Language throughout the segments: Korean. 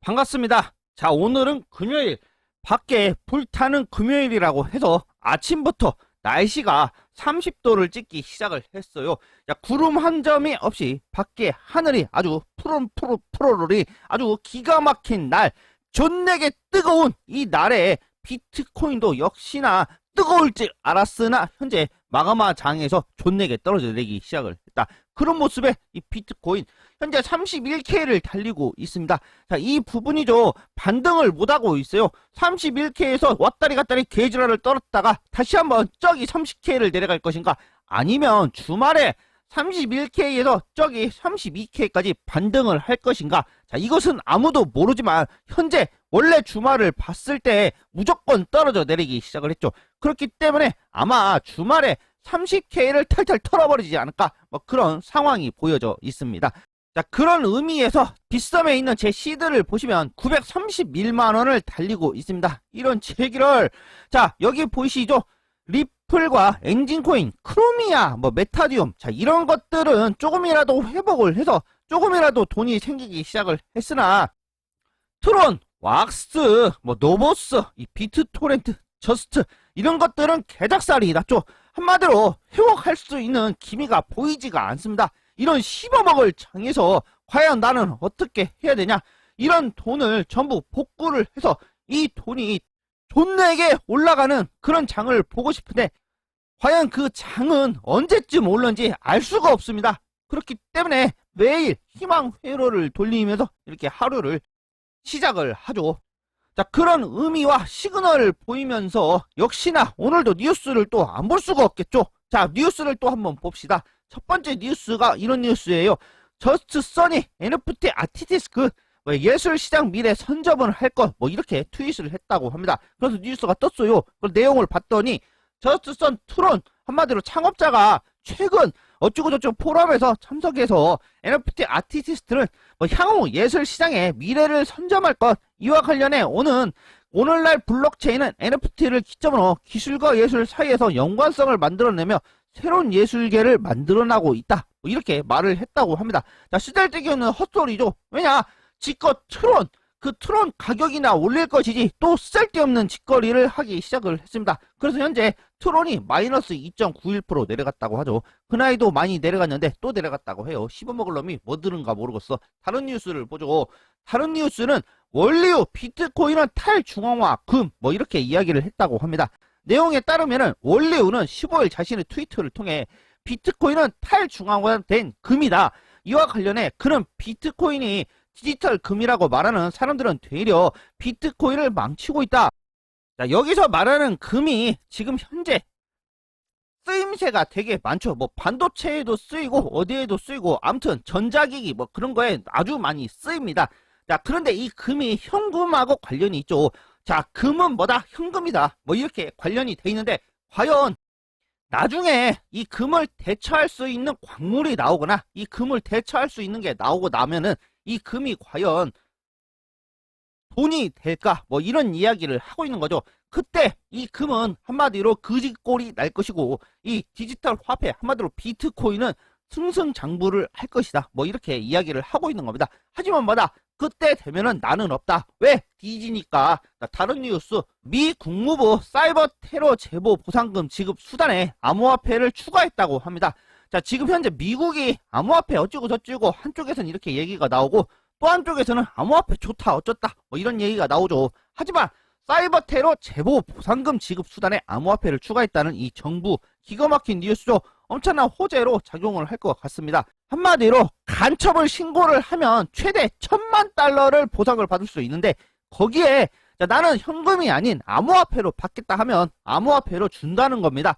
반갑습니다. 자, 오늘은 금요일, 밖에 불타는 금요일이라고 해서 아침부터 날씨가 30도를 찍기 시작을 했어요. 자, 구름 한 점이 없이 밖에 하늘이 아주 푸르르리 아주 기가 막힌 날, 존내게 뜨거운 이 날에 비트코인도 역시나 뜨거울 줄 알았으나 현재 마그마장에서 존내게 떨어져 내리기 시작을 했다. 그런 모습에 이 비트코인 현재 31K를 달리고 있습니다. 자, 이 부분이죠. 반등을 못하고 있어요. 31K에서 왔다리 갔다리 개지랄을 떨었다가 다시 한번 저기 30K를 내려갈 것인가, 아니면 주말에 31K에서 저기 32K까지 반등을 할 것인가. 자, 이것은 아무도 모르지만 현재 원래 주말을 봤을 때 무조건 떨어져 내리기 시작을 했죠. 그렇기 때문에 아마 주말에 30K를 털털 털어버리지 않을까, 뭐 그런 상황이 보여져 있습니다. 자, 그런 의미에서 빗썸에 있는 제 시드를 보시면 931만원을 달리고 있습니다. 이런 제기를, 자, 여기 보이시죠? 리플과 엔진코인, 크로미아, 뭐 메타디움, 자, 이런 것들은 조금이라도 회복을 해서 조금이라도 돈이 생기기 시작을 했으나, 트론, 왁스, 뭐 노보스, 이 비트토렌트, 저스트, 이런 것들은 개작살이 났죠. 한마디로 회복할 수 있는 기미가 보이지가 않습니다. 이런 씹어먹을 장에서 과연 나는 어떻게 해야 되냐, 이런 돈을 전부 복구를 해서 이 돈이 존내게 올라가는 그런 장을 보고 싶은데, 과연 그 장은 언제쯤 올는지 알 수가 없습니다. 그렇기 때문에 매일 희망 회로를 돌리면서 이렇게 하루를 시작을 하죠. 자, 그런 의미와 시그널을 보이면서 역시나 오늘도 뉴스를 또 안 볼 수가 없겠죠. 자, 뉴스를 또 한번 봅시다. 첫 번째 뉴스가 이런 뉴스예요. 저스트 써니 NFT 아티스트 예술시장 미래 선점을 할 것, 뭐 이렇게 트윗을 했다고 합니다. 그래서 뉴스가 떴어요. 그 내용을 봤더니 저스트 선 트론, 한마디로 창업자가 최근 어쩌고저쩌고 포럼에서 참석해서 NFT 아티스트는 뭐 향후 예술시장의 미래를 선점할 것, 이와 관련해 오늘날 블록체인은 NFT를 기점으로 기술과 예술 사이에서 연관성을 만들어내며 새로운 예술계를 만들어나고 있다, 뭐 이렇게 말을 했다고 합니다. 자, 쓰잘데기없는 헛소리죠. 왜냐, 지껏 트론, 그 트론 가격이나 올릴 것이지 또 쓰잘데없는 짓거리를 하기 시작을 했습니다. 그래서 현재 트론이 마이너스 2.91% 내려갔다고 하죠. 그 나이도 많이 내려갔는데 또 내려갔다고 해요. 씹어먹을 놈이 뭐 들은가 모르겠어. 다른 뉴스를 보죠. 다른 뉴스는 원리우 비트코인은 탈중앙화 금, 뭐 이렇게 이야기를 했다고 합니다. 내용에 따르면은 원리우는 15일 자신의 트위터를 통해 비트코인은 탈중앙화된 금이다, 이와 관련해 그는 비트코인이 디지털 금이라고 말하는 사람들은 되려 비트코인을 망치고 있다. 자, 여기서 말하는 금이 지금 현재 쓰임새가 되게 많죠. 뭐 반도체에도 쓰이고 어디에도 쓰이고, 아무튼 전자기기 뭐 그런 거에 아주 많이 쓰입니다. 자, 그런데 이 금이 현금하고 관련이 있죠. 자, 금은 뭐다? 현금이다, 뭐 이렇게 관련이 돼 있는데, 과연 나중에 이 금을 대처할 수 있는 광물이 나오거나 이 금을 대처할 수 있는 게 나오고 나면은 이 금이 과연 돈이 될까, 뭐 이런 이야기를 하고 있는 거죠. 그때 이 금은 한마디로 거지꼴이 날 것이고, 이 디지털 화폐, 한마디로 비트코인은 승승장구를 할 것이다, 뭐 이렇게 이야기를 하고 있는 겁니다. 하지만 뭐다? 그때 되면은 나는 없다. 왜? 뒤지니까. 다른 뉴스, 미 국무부 사이버 테러 제보 보상금 지급 수단에 암호화폐를 추가했다고 합니다. 자, 지금 현재 미국이 암호화폐 어쩌고 저쩌고, 한쪽에서는 이렇게 얘기가 나오고 또 한쪽에서는 암호화폐 좋다 어쩌다 뭐 이런 얘기가 나오죠. 하지만 사이버 테러 제보 보상금 지급 수단에 암호화폐를 추가했다는 이 정부 기가 막힌 뉴스죠. 엄청난 호재로 작용을 할 것 같습니다. 한마디로 간첩을 신고를 하면 최대 1000만 달러를 보상을 받을 수 있는데, 거기에 자, 나는 현금이 아닌 암호화폐로 받겠다 하면 암호화폐로 준다는 겁니다.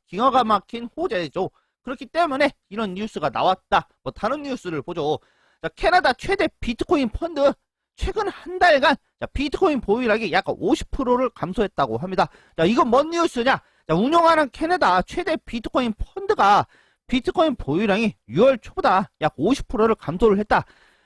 기가 막힌 호재죠. 그렇기 때문에 이런 뉴스가 나왔다. 뭐 다른 뉴스를 보죠. 자, 캐나다 최대 비트코인 펀드 최근 한 달간 자, 비트코인 보유량이 약 50%를 감소했다고 합니다. 자, 이건 뭔 뉴스냐? 자, 운영하는 캐나다 최대 비트코인 펀드가 비트코인 보유량이 6월 초보다 약 50%를 감소를 했다.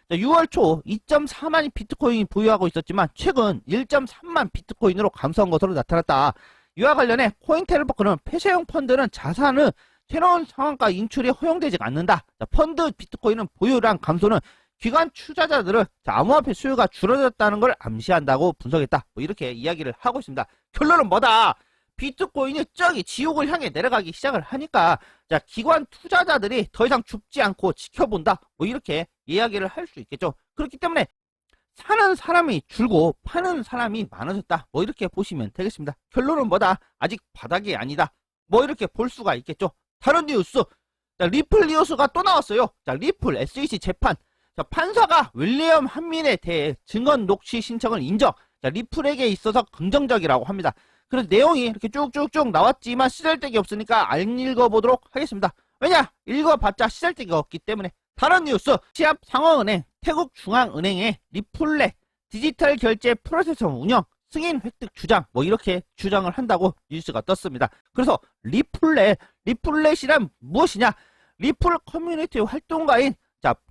자, 6월 초 2.4만이 비트코인 보유하고 있었지만 최근 1.3만 비트코인으로 감소한 것으로 나타났다. 이와 관련해 코인텔레포크는 폐쇄형 펀드는 자산을 새로운 상한가 인출이 허용되지 않는다. 자, 펀드 비트코인은 보유량 감소는 기관 투자자들은 암호화폐 수요가 줄어들었다는 걸 암시한다고 분석했다. 뭐 이렇게 이야기를 하고 있습니다. 결론은 뭐다? 비트코인이 저기 지옥을 향해 내려가기 시작을 하니까 기관 투자자들이 더 이상 죽지 않고 지켜본다. 뭐 이렇게 이야기를 할 수 있겠죠. 그렇기 때문에 사는 사람이 줄고 파는 사람이 많아졌다. 뭐 이렇게 보시면 되겠습니다. 결론은 뭐다? 아직 바닥이 아니다. 뭐 이렇게 볼 수가 있겠죠. 다른 뉴스. 리플 뉴스가 또 나왔어요. 리플 SEC 재판. 판사가 윌리엄 한민에 대해 증언 녹취 신청을 인정. 리플에게 있어서 긍정적이라고 합니다. 그래서 내용이 이렇게 쭉쭉쭉 나왔지만 쓰잘데기 없으니까 안 읽어보도록 하겠습니다. 왜냐? 읽어봤자 쓰잘데기가 없기 때문에. 다른 뉴스. 시합상어은행, 태국중앙은행의 리플렛 디지털 결제 프로세서 운영, 승인 획득 주장, 뭐 이렇게 주장을 한다고 뉴스가 떴습니다. 그래서 리플렛이란 무엇이냐? 리플 커뮤니티 활동가인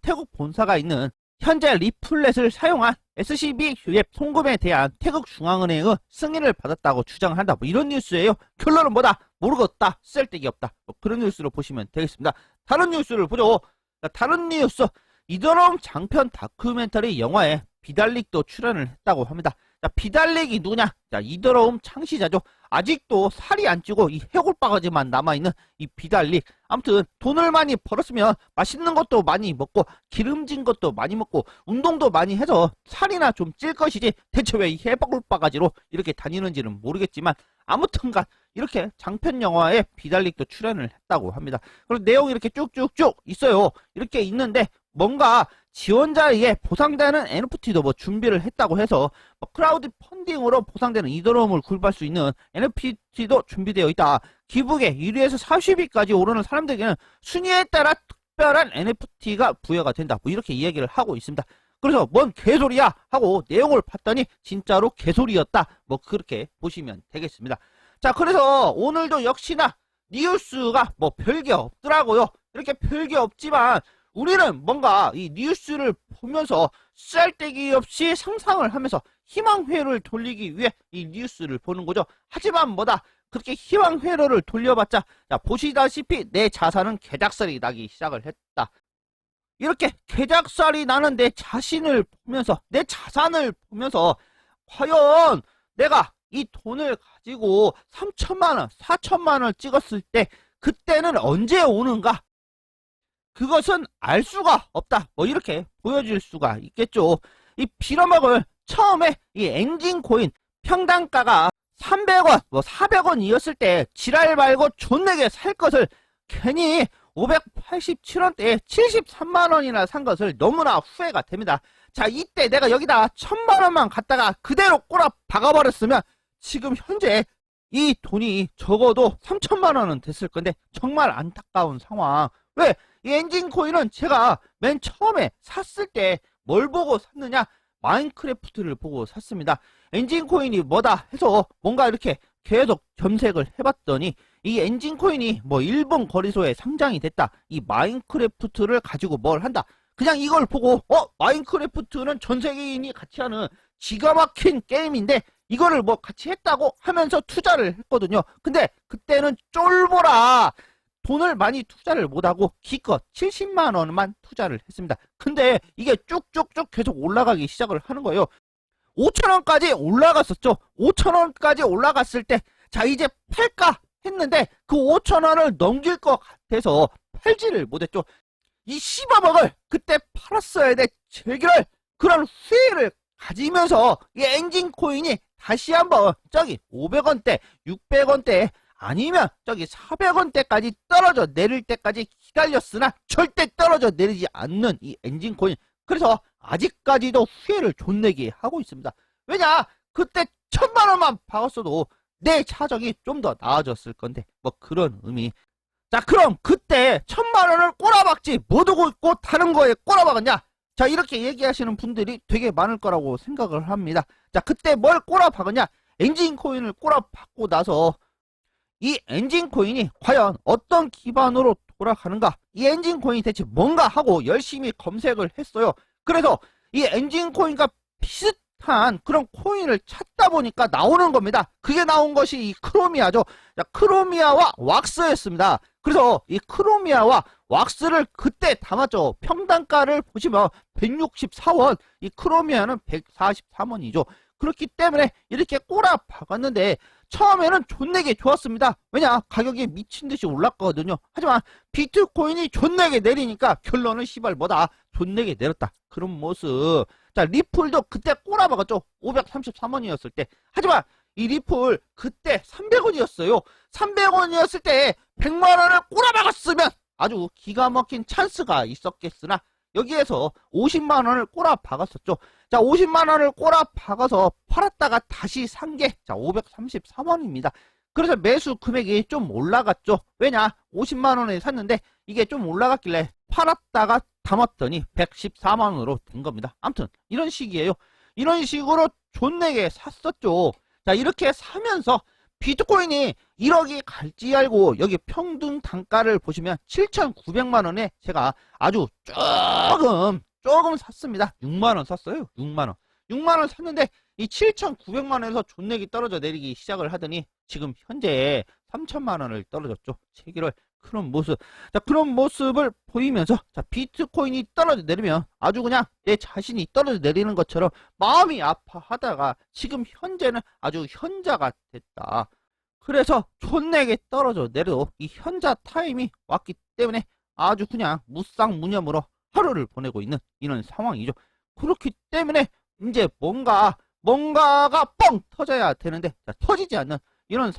태국 본사가 있는 현재 리플렛을 사용한 SCB 웹 송금에 대한 태국중앙은행의 승인을 받았다고 주장을 한다. 뭐 이런 뉴스예요. 결론은 뭐다? 모르겠다. 쓸데기 없다. 뭐 그런 뉴스로 보시면 되겠습니다. 다른 뉴스를 보죠. 다른 뉴스. 이더럼 장편 다큐멘터리 영화에 비달릭도 출연을 했다고 합니다. 비달릭이 누구냐? 이더럼 창시자죠. 아직도 살이 안 찌고 이 해골바가지만 남아있는 이 비달릭. 아무튼 돈을 많이 벌었으면 맛있는 것도 많이 먹고 기름진 것도 많이 먹고 운동도 많이 해서 살이나 좀 찔 것이지 대체 왜 이 해골바가지로 이렇게 다니는지는 모르겠지만 아무튼간 이렇게 장편 영화에 비달릭도 출연을 했다고 합니다. 그리고 내용이 이렇게 쭉쭉쭉 있어요. 이렇게 있는데 뭔가 지원자에게 보상되는 NFT도 뭐 준비를 했다고 해서 크라우드 펀딩으로 보상되는 이더럼을 구입할 수 있는 NFT도 준비되어 있다. 기부에 1위에서 40위까지 오르는 사람들에게는 순위에 따라 특별한 NFT가 부여가 된다. 뭐 이렇게 이야기를 하고 있습니다. 그래서 뭔 개소리야 하고 내용을 봤더니 진짜로 개소리였다. 뭐 그렇게 보시면 되겠습니다. 자, 그래서 오늘도 역시나 뉴스가 뭐 별게 없더라고요. 이렇게 별게 없지만 우리는 뭔가 이 뉴스를 보면서 쓸데기 없이 상상을 하면서 희망회로를 돌리기 위해 이 뉴스를 보는 거죠. 하지만 뭐다? 그렇게 희망회로를 돌려봤자 보시다시피 내 자산은 개작살이 나기 시작을 했다. 이렇게 개작살이 나는 내 자신을 보면서 내 자산을 보면서 과연 내가 이 돈을 가지고 3천만원, 4천만원을 찍었을 때 그때는 언제 오는가? 그것은 알 수가 없다. 뭐 이렇게 보여질 수가 있겠죠. 이 빌어먹을 처음에 이 엔진코인 평단가가 300원, 뭐 400원이었을 때 지랄 말고 존내게 살 것을 괜히 587원대에 73만원이나 산 것을 너무나 후회가 됩니다. 자, 이때 내가 여기다 1000만원만 갖다가 그대로 꼬라 박아버렸으면 지금 현재 이 돈이 적어도 3천만원은 됐을 건데 정말 안타까운 상황. 왜? 이 엔진코인은 제가 맨 처음에 샀을 때 뭘 보고 샀느냐? 마인크래프트를 보고 샀습니다. 엔진코인이 뭐다 해서 뭔가 이렇게 계속 검색을 해봤더니 이 엔진코인이 뭐 일본 거래소에 상장이 됐다. 이 마인크래프트를 가지고 뭘 한다. 그냥 이걸 보고 마인크래프트는 전 세계인이 같이 하는 기가 막힌 게임인데 이거를 뭐 같이 했다고 하면서 투자를 했거든요. 근데 그때는 쫄보라 돈을 많이 투자를 못하고 기껏 70만원만 투자를 했습니다. 근데 이게 쭉쭉쭉 계속 올라가기 시작을 하는 거예요. 5천원까지 올라갔었죠. 5천원까지 올라갔을 때 자 이제 팔까 했는데 그 5천원을 넘길 것 같아서 팔지를 못했죠. 이 씹어먹을 그때 팔았어야 돼 제기를 그런 후회를 가지면서 이 엔진코인이 다시 한번 저기 500원대 600원대 아니면 저기 400원대까지 떨어져 내릴 때까지 기다렸으나 절대 떨어져 내리지 않는 이 엔진코인. 그래서 아직까지도 후회를 존내게 하고 있습니다. 왜냐? 그때 1000만원만 박았어도 내 차적이 좀 더 나아졌을 건데 뭐 그런 의미. 자, 그럼 그때 1000만원을 꼬라박지 뭐 두고 있고 다른 거에 꼬라박았냐? 자, 이렇게 얘기하시는 분들이 되게 많을 거라고 생각을 합니다. 자, 그때 뭘 꼬라박았냐? 엔진코인을 꼬라박고 나서 이 엔진코인이 과연 어떤 기반으로 돌아가는가? 이 엔진코인이 대체 뭔가 하고 열심히 검색을 했어요. 그래서 이 엔진코인과 비슷한 한 그런 코인을 찾다 보니까 나오는 겁니다. 그게 나온 것이 이 크로미아죠. 자, 크로미아와 왁스였습니다. 그래서 이 크로미아와 왁스를 그때 담았죠. 평단가를 보시면 164원, 이 크로미아는 143원이죠. 그렇기 때문에 이렇게 꼬라 박았는데 처음에는 존내게 좋았습니다. 왜냐? 가격이 미친듯이 올랐거든요. 하지만 비트코인이 존내게 내리니까 결론은 시발 뭐다? 존내게 내렸다. 그런 모습. 자, 리플도 그때 꼬라 박았죠. 533원이었을 때. 하지만 이 리플 그때 300원이었어요. 300원이었을 때 100만원을 꼬라 박았으면 아주 기가 막힌 찬스가 있었겠으나 여기에서 50만원을 꼬라 박았었죠. 자, 50만원을 꼬라 박아서 팔았다가 다시 산 게, 자, 533원입니다. 그래서 매수 금액이 좀 올라갔죠. 왜냐? 50만원에 샀는데 이게 좀 올라갔길래 팔았다가 담았더니 114만원으로 된 겁니다. 아무튼 이런 식이에요. 이런 식으로 존내게 샀었죠. 자, 이렇게 사면서 비트코인이 1억이 갈지 알고 여기 평균 단가를 보시면 7,900만원에 제가 아주 조금 샀습니다. 6만원 샀어요. 6만원. 6만원 샀는데 이 7,900만원에서 존내기 떨어져 내리기 시작을 하더니 지금 현재 3천만원을 떨어졌죠. 체기를 그런 모습. 자, 그런 모습을 보이면서 자, 비트코인이 떨어져 내리면 아주 그냥 내 자신이 떨어져 내리는 것처럼 마음이 아파하다가 지금 현재는 아주 현자가 됐다. 그래서 존내게 떨어져 내려도 이 현자 타임이 왔기 때문에 아주 그냥 무쌍무념으로 하루를 보내고 있는 이런 상황이죠. 그렇기 때문에 이제 뭔가가 뻥 터져야 되는데 자, 터지지 않는 이런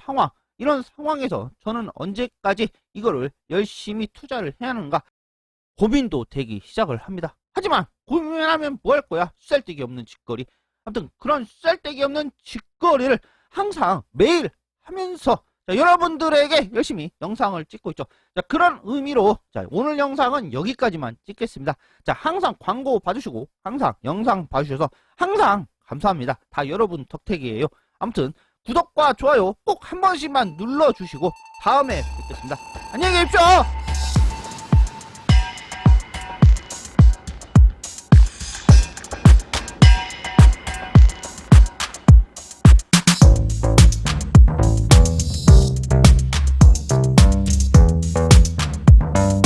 상황에서 저는 언제까지 이거를 열심히 투자를 해야 하는가 고민도 되기 시작을 합니다. 하지만 고민하면 뭐 할 거야? 쓸데기 없는 짓거리. 아무튼 그런 쓸데기 없는 짓거리를 항상 매일 하면서 자, 여러분들에게 열심히 영상을 찍고 있죠. 자, 그런 의미로 자, 오늘 영상은 여기까지만 찍겠습니다. 자, 항상 광고 봐주시고 항상 영상 봐주셔서 항상 감사합니다. 다 여러분 덕택이에요. 아무튼 구독과 좋아요 꼭 한 번씩만 눌러주시고 다음에 뵙겠습니다. 안녕히 계십시오.